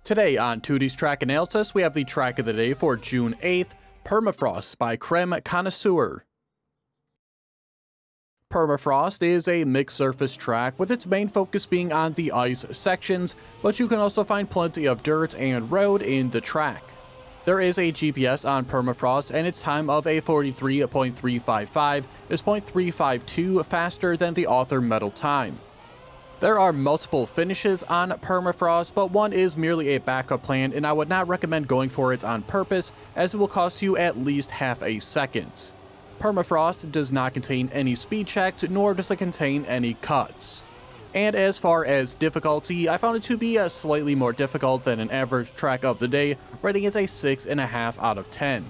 Today on Teuty's track analysis, we have the track of the day for June 8th, Permafrost by Cremconnoisseur. Permafrost is a mixed surface track with its main focus being on the ice sections, but you can also find plenty of dirt and road in the track. There is a GPS on Permafrost and its time of a 43.355 is 0.352 faster than the author medal time. There are multiple finishes on Permafrost, but one is merely a backup plan and I would not recommend going for it on purpose as it will cost you at least half a second. Permafrost does not contain any speed checks, nor does it contain any cuts. And as far as difficulty, I found it to be slightly more difficult than an average track of the day, rating it a 6.5 out of 10.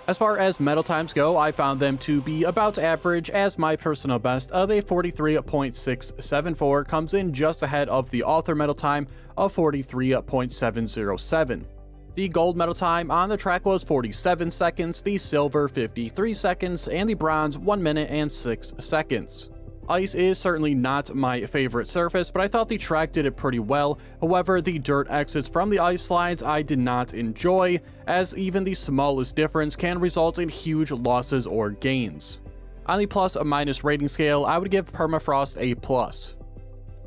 As far as medal times go, I found them to be about average, as my personal best of a 43.674 comes in just ahead of the author medal time of 43.707. The gold medal time on the track was 47 seconds, the silver 53 seconds, and the bronze 1 minute and 6 seconds. Ice is certainly not my favorite surface, but I thought the track did it pretty well. However, the dirt exits from the ice slides I did not enjoy, as even the smallest difference can result in huge losses or gains. On the plus or minus rating scale, I would give Permafrost a plus.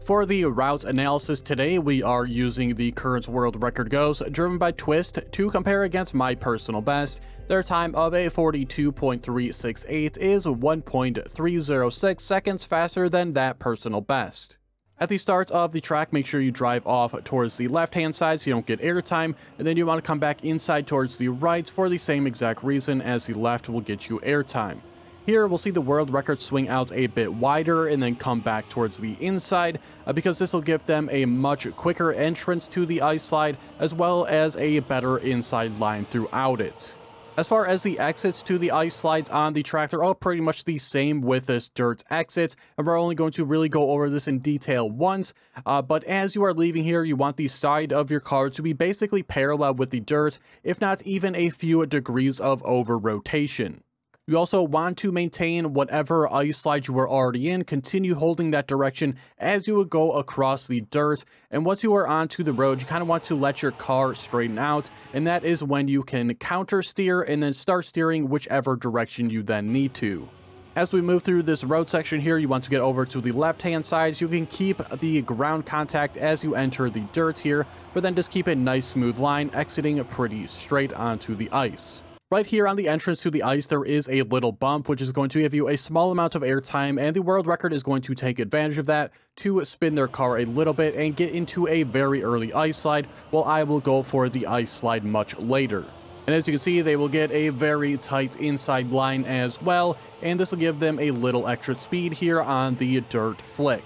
For the route analysis today, we are using the current world record goes driven by Twist to compare against my personal best. Their time of a 42.368 is 1.306 seconds faster than that personal best. At the start of the track, make sure you drive off towards the left-hand side so you don't get airtime, and then you want to come back inside towards the right for the same exact reason as the left will get you airtime. Here, we'll see the world record swing out a bit wider and then come back towards the inside because this will give them a much quicker entrance to the ice slide as well as a better inside line throughout it. As far as the exits to the ice slides on the track, they're all pretty much the same with this dirt exit, and we're only going to really go over this in detail once, but as you are leaving here, you want the side of your car to be basically parallel with the dirt, if not even a few degrees of over rotation. You also want to maintain whatever ice slide you are already in, continue holding that direction as you would go across the dirt, and once you are onto the road, you kind of want to let your car straighten out, and that is when you can counter steer and then start steering whichever direction you then need to. As we move through this road section here, you want to get over to the left-hand side so you can keep the ground contact as you enter the dirt here, but then just keep a nice smooth line, exiting pretty straight onto the ice. Right here on the entrance to the ice, there is a little bump, which is going to give you a small amount of airtime, and the world record is going to take advantage of that to spin their car a little bit and get into a very early ice slide, while I will go for the ice slide much later. And as you can see, they will get a very tight inside line as well, and this will give them a little extra speed here on the dirt flick.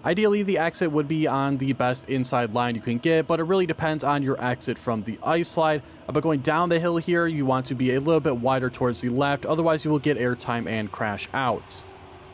Ideally, the exit would be on the best inside line you can get, but it really depends on your exit from the ice slide. But going down the hill here, you want to be a little bit wider towards the left, otherwise you will get airtime and crash out.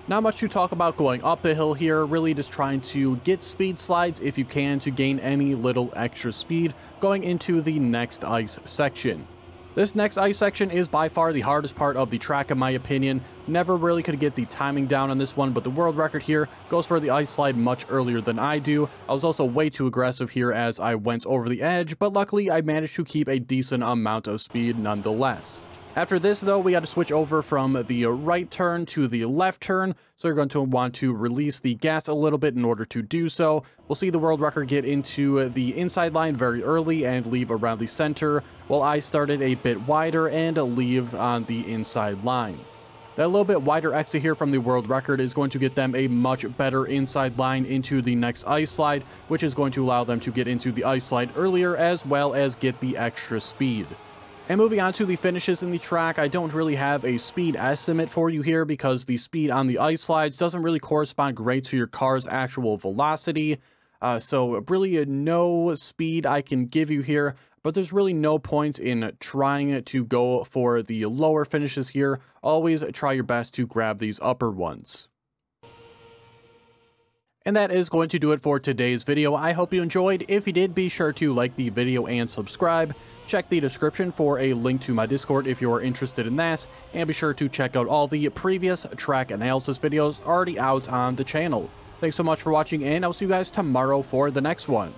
Not much to talk about going up the hill here, really just trying to get speed slides if you can to gain any little extra speed going into the next ice section. This next ice section is by far the hardest part of the track in my opinion. Never really could get the timing down on this one, but the world record here goes for the ice slide much earlier than I do. I was also way too aggressive here as I went over the edge, but luckily I managed to keep a decent amount of speed nonetheless. After this though, we got to switch over from the right turn to the left turn, so you're going to want to release the gas a little bit in order to do so. We'll see the world record get into the inside line very early and leave around the center, while I started a bit wider and leave on the inside line. That little bit wider exit here from the world record is going to get them a much better inside line into the next ice slide, which is going to allow them to get into the ice slide earlier as well as get the extra speed. And moving on to the finishes in the track, I don't really have a speed estimate for you here because the speed on the ice slides doesn't really correspond great to your car's actual velocity. So really no speed I can give you here, but there's really no point in trying to go for the lower finishes here. Always try your best to grab these upper ones. And that is going to do it for today's video. I hope you enjoyed. If you did, be sure to like the video and subscribe. Check the description for a link to my Discord if you are interested in that, and be sure to check out all the previous track analysis videos already out on the channel. Thanks so much for watching, and I'll see you guys tomorrow for the next one.